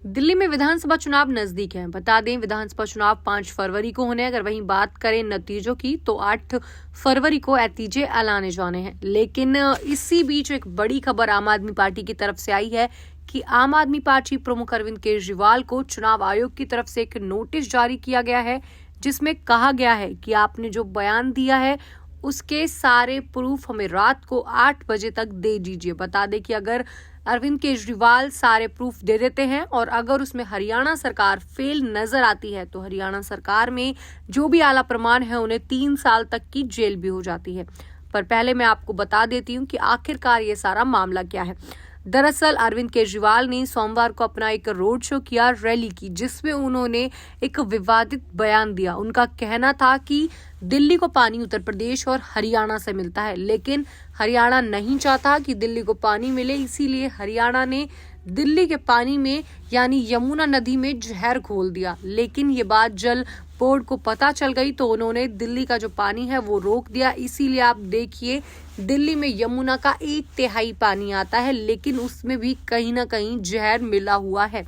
दिल्ली में विधानसभा चुनाव नजदीक हैं। बता दें, विधानसभा चुनाव 5 फरवरी को होने। अगर वहीं बात करें नतीजों की तो 8 फरवरी को नतीजे ऐलाने जाने हैं। लेकिन इसी बीच एक बड़ी खबर आम आदमी पार्टी की तरफ से आई है कि आम आदमी पार्टी प्रमुख अरविंद केजरीवाल को चुनाव आयोग की तरफ से एक नोटिस जारी किया गया है, जिसमें कहा गया है कि आपने जो बयान दिया है उसके सारे प्रूफ हमें रात को 8 बजे तक दे दीजिए। बता दें कि अगर अरविंद केजरीवाल सारे प्रूफ दे देते हैं और अगर उसमें हरियाणा सरकार फेल नजर आती है तो हरियाणा सरकार में जो भी आला प्रमाण है उन्हें 3 साल तक की जेल भी हो जाती है। पर पहले मैं आपको बता देती हूँ कि आखिरकार ये सारा मामला क्या है। दरअसल अरविंद केजरीवाल ने सोमवार को अपना एक रोड शो किया, रैली की, जिसमें उन्होंने एक विवादित बयान दिया। उनका कहना था कि दिल्ली को पानी उत्तर प्रदेश और हरियाणा से मिलता है, लेकिन हरियाणा नहीं चाहता कि दिल्ली को पानी मिले, इसीलिए हरियाणा ने दिल्ली के पानी में यानी यमुना नदी में जहर घोल दिया। लेकिन ये बात जल बोर्ड को पता चल गई तो उन्होंने दिल्ली का जो पानी है वो रोक दिया। इसीलिए आप देखिए, दिल्ली में यमुना का 1/3 पानी आता है, लेकिन उसमें भी कहीं ना कहीं जहर मिला हुआ है।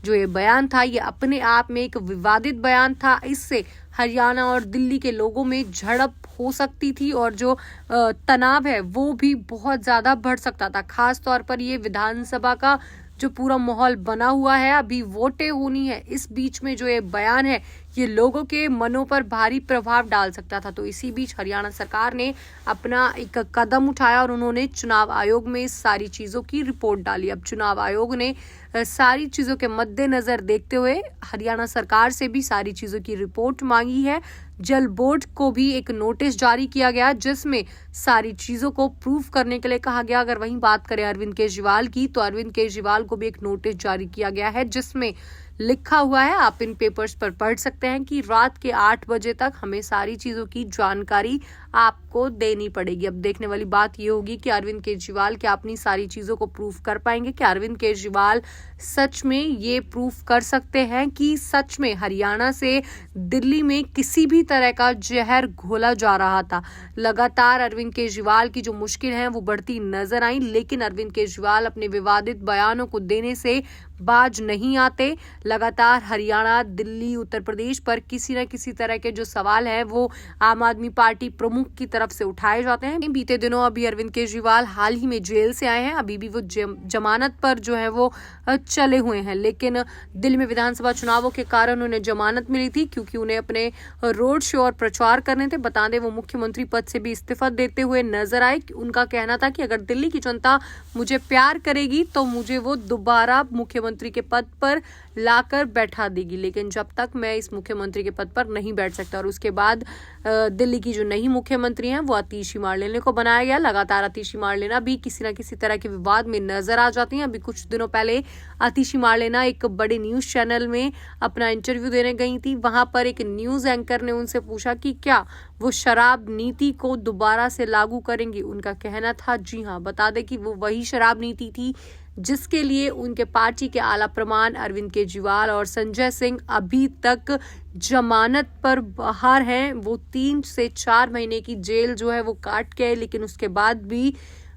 जो ये बयान था ये अपने आप में एक विवादित बयान था। इससे हरियाणा और दिल्ली के लोगों में झड़प हो सकती थी और जो तनाव है वो भी बहुत ज्यादा बढ़ सकता था। खास तौर पर ये विधानसभा का जो पूरा माहौल बना हुआ है, अभी वोटें होनी है, इस बीच में जो ये बयान है ये लोगों के मनों पर भारी प्रभाव डाल सकता था। तो इसी बीच हरियाणा सरकार ने अपना एक कदम उठाया और उन्होंने चुनाव आयोग में सारी चीजों की रिपोर्ट डाली। अब चुनाव आयोग ने सारी चीजों के मद्देनजर देखते हुए हरियाणा सरकार से भी सारी चीजों की रिपोर्ट मांगी है। जल बोर्ड को भी एक नोटिस जारी किया गया जिसमें सारी चीजों को प्रूफ करने के लिए कहा गया। अगर वहीं बात करें अरविंद केजरीवाल की तो अरविंद केजरीवाल को भी एक नोटिस जारी किया गया है जिसमें लिखा हुआ है, आप इन पेपर्स पर पढ़ सकते हैं, कि रात के 8 बजे तक हमें सारी चीजों की जानकारी आपको देनी पड़ेगी। अब देखने वाली बात ये होगी कि अरविंद केजरीवाल क्या अपनी सारी चीजों को प्रूफ कर पाएंगे। क्या अरविंद केजरीवाल सच में ये प्रूफ कर सकते हैं कि सच में हरियाणा से दिल्ली में किसी भी तरह का जहर घोला जा रहा था। लगातार अरविंद केजरीवाल की जो मुश्किल है वो बढ़ती नजर आई, लेकिन अरविंद केजरीवाल अपने विवादित बयानों को देने से बाज नहीं आते। लगातार हरियाणा, दिल्ली, उत्तर प्रदेश पर किसी न किसी तरह के जो सवाल है वो आम आदमी पार्टी प्रमुख की तरफ से उठाए जाते हैं। बीते दिनों अभी अरविंद केजरीवाल हाल ही में जेल से आए हैं, अभी भी वो जमानत पर जो है वो चले हुए हैं, लेकिन दिल्ली में विधानसभा चुनावों के कारण उन्हें जमानत मिली थी क्योंकि उन्हें अपने रोड शो और प्रचार करने थे। बता दें वो मुख्यमंत्री पद से भी इस्तीफा देते हुए नजर आए। उनका कहना था कि अगर दिल्ली की जनता मुझे प्यार करेगी तो मुझे वो दोबारा मुख्यमंत्री के पद पर लाकर बैठा देगी, लेकिन जब तक मैं इस मुख्यमंत्री के पद पर नहीं बैठ सकता। और उसके बाद दिल्ली की जो नई मुख्यमंत्री हैं वो आतिशी मारलेना को बनाया गया। लगातार आतिशी मारलेना भी किसी न किसी तरह के विवाद में नजर आ जाती हैं। अभी कुछ दिनों पहले आतिशी मारलेना एक बड़े न्यूज चैनल में अपना इंटरव्यू देने गई थी। वहां पर एक न्यूज एंकर ने उनसे पूछा कि क्या वो शराब नीति को दोबारा से लागू करेंगी। उनका कहना था जी हाँ। बता दें कि वो वही शराब नीति थी जिसके लिए उनके पार्टी के आला प्रमाण अरविंद केजरीवाल और संजय सिंह अभी तक जमानत पर बाहर हैं। वो 3 से 4 महीने की जेल जो है वो काट के, लेकिन उसके बाद भी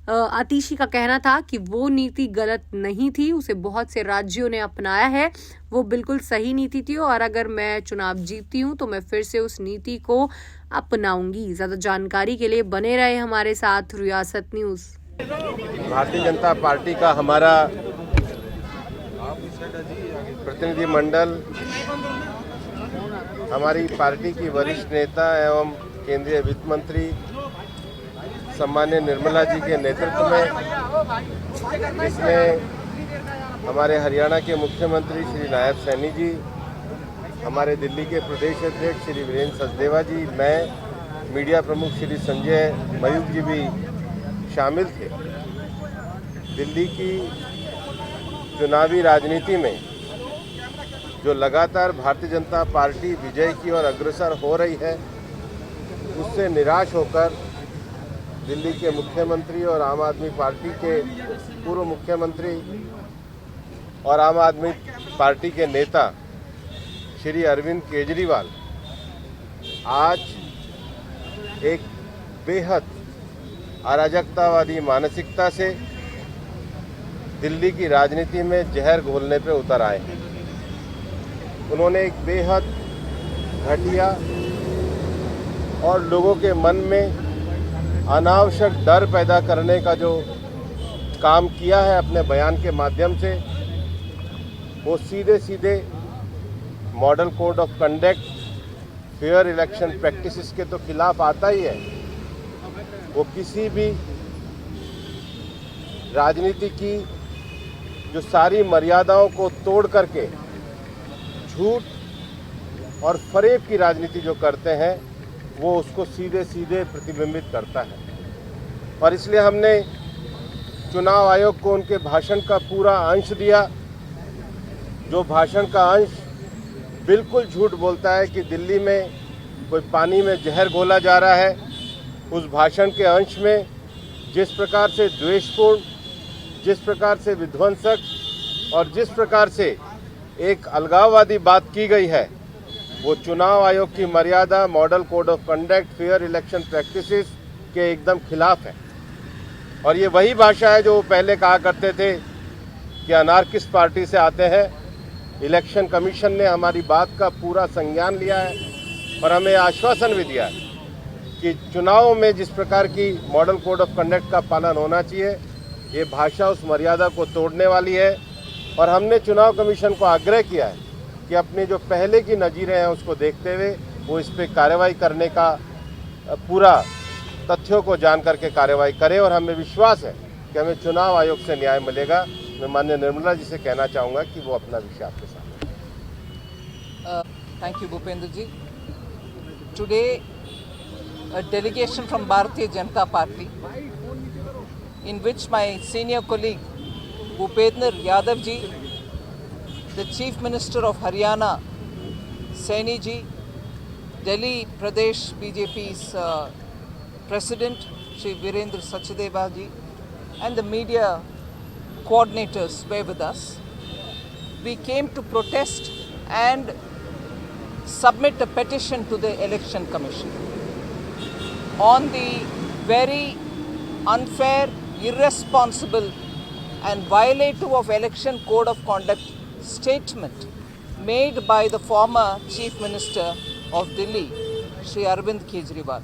आतिशी का कहना था कि वो नीति गलत नहीं थी, उसे बहुत से राज्यों ने अपनाया है, वो बिल्कुल सही नीति थी और अगर मैं चुनाव जीतती हूँ तो मैं फिर से उस नीति को अपनाऊंगी। ज्यादा जानकारी के लिए बने रहे हमारे साथ रियासत न्यूज। भारतीय जनता पार्टी का हमारा प्रतिनिधि मंडल हमारी पार्टी की वरिष्ठ नेता एवं केंद्रीय वित्त मंत्री सम्मान्य निर्मला जी के नेतृत्व में, जिसमें हमारे हरियाणा के मुख्यमंत्री श्री नायब सैनी जी, हमारे दिल्ली के प्रदेश अध्यक्ष श्री वीरेंद्र सचदेवा जी, मैं, मीडिया प्रमुख श्री संजय मयूख जी भी शामिल थे। दिल्ली की चुनावी राजनीति में जो लगातार भारतीय जनता पार्टी विजय की ओर अग्रसर हो रही है, उससे निराश होकर दिल्ली के मुख्यमंत्री और आम आदमी पार्टी के पूर्व मुख्यमंत्री और आम आदमी पार्टी के नेता श्री अरविंद केजरीवाल आज एक बेहद अराजकतावादी मानसिकता से दिल्ली की राजनीति में जहर घोलने पे उतर आए हैं। उन्होंने एक बेहद घटिया और लोगों के मन में अनावश्यक डर पैदा करने का जो काम किया है अपने बयान के माध्यम से, वो सीधे सीधे model code of conduct, fair election practices के तो खिलाफ आता ही है। वो किसी भी राजनीति की जो सारी मर्यादाओं को तोड़ करके झूठ और फरेब की राजनीति जो करते हैं, वो उसको सीधे सीधे प्रतिबिंबित करता है। और इसलिए हमने चुनाव आयोग को उनके भाषण का पूरा अंश दिया, जो भाषण का अंश बिल्कुल झूठ बोलता है कि दिल्ली में कोई पानी में जहर घोला जा रहा है। उस भाषण के अंश में जिस प्रकार से द्वेषपूर्ण, जिस प्रकार से विध्वंसक और जिस प्रकार से एक अलगाववादी बात की गई है, वो चुनाव आयोग की मर्यादा, model code of conduct, fair election practices के एकदम खिलाफ है। और ये वही भाषा है जो वो पहले कहा करते थे कि अनार्किस्ट पार्टी से आते हैं। इलेक्शन कमीशन ने हमारी बात का पूरा संज्ञान लिया है और हमें आश्वासन भी दिया है कि चुनाव में जिस प्रकार की मॉडल कोड ऑफ कंडक्ट का पालन होना चाहिए, ये भाषा उस मर्यादा को तोड़ने वाली है। और हमने चुनाव कमीशन को आग्रह किया है कि अपने जो पहले की नज़ीरें हैं उसको देखते हुए वो इस पर कार्रवाई करने का पूरा तथ्यों को जान करके कार्रवाई करे। और हमें विश्वास है कि हमें चुनाव आयोग से न्याय मिलेगा। मैं माननीय निर्मला जी से कहना चाहूँगा कि वो अपना विषय आपके सामने। Thank you, Bhupendra ji. Today, a delegation from Bharatiya Janata Party, in which my senior colleague Bhupendra Yadav ji, the Chief Minister of Haryana, Saini ji, Delhi Pradesh BJP's President, Shri Virendra Sachdeva ji, and the media coordinators were with us. We came to protest and submit a petition to the Election Commission on the very unfair, irresponsible and violative of Election Code of Conduct statement made by the former Chief Minister of Delhi, Shri Arvind Kejriwal.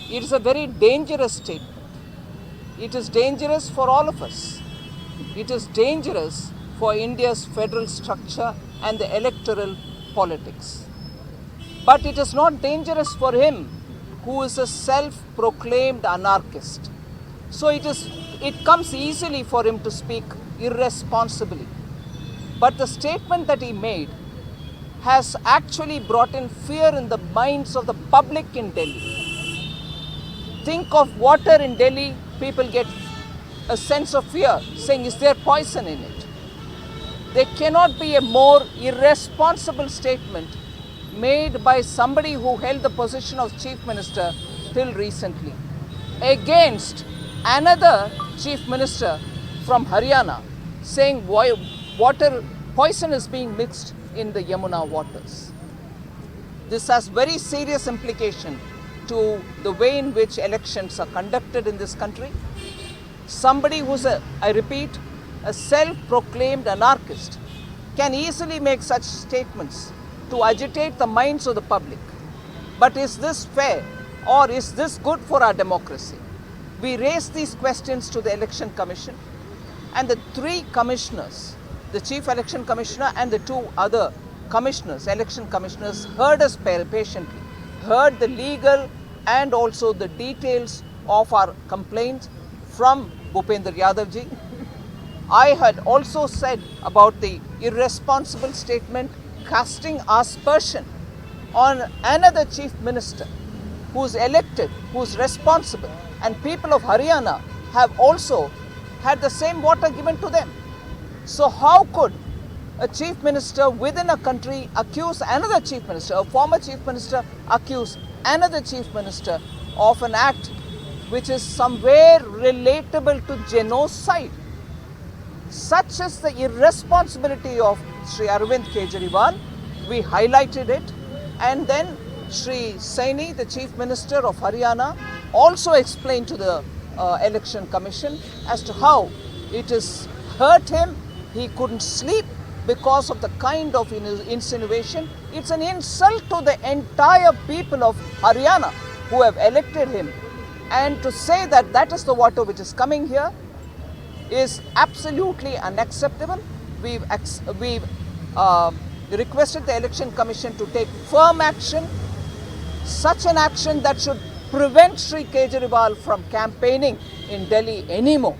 It is a very dangerous statement. It is dangerous for all of us. It is dangerous for India's federal structure and the electoral politics. But it is not dangerous for him, who is a self-proclaimed anarchist. So it comes easily for him to speak irresponsibly. But the statement that he made has actually brought in fear in the minds of the public in Delhi. Think of water in Delhi, people get a sense of fear, saying, is there poison in it? There cannot be a more irresponsible statement made by somebody who held the position of Chief Minister till recently against another Chief Minister from Haryana, saying water poison is being mixed in the Yamuna waters. This has very serious implication to the way in which elections are conducted in this country. Somebody who's I repeat, a self-proclaimed anarchist can easily make such statements to agitate the minds of the public. But is this fair, or is this good for our democracy? We raised these questions to the Election Commission, and the three commissioners, the Chief Election Commissioner and the two other commissioners, election commissioners, heard us patiently, heard the legal and also the details of our complaints from Bhupendra Yadav ji. I had also said about the irresponsible statement casting aspersion on another Chief Minister who's elected, who's responsible, and people of Haryana have also had the same water given to them. So how could a Chief Minister within a country accuse another Chief Minister, a former Chief Minister accuse another Chief Minister of an act which is somewhere relatable to genocide? Such is the irresponsibility of Shri Arvind Kejriwal. We highlighted it, and then Shri Saini, the Chief Minister of Haryana, also explained to the Election Commission as to how It has hurt him. He couldn't sleep because of the kind of insinuation. It's an insult to the entire people of Haryana who have elected him. And to say that that is the water which is coming here is absolutely unacceptable. We've requested the Election Commission to take firm action, such an action that should prevent Sri Kejriwal from campaigning in Delhi anymore.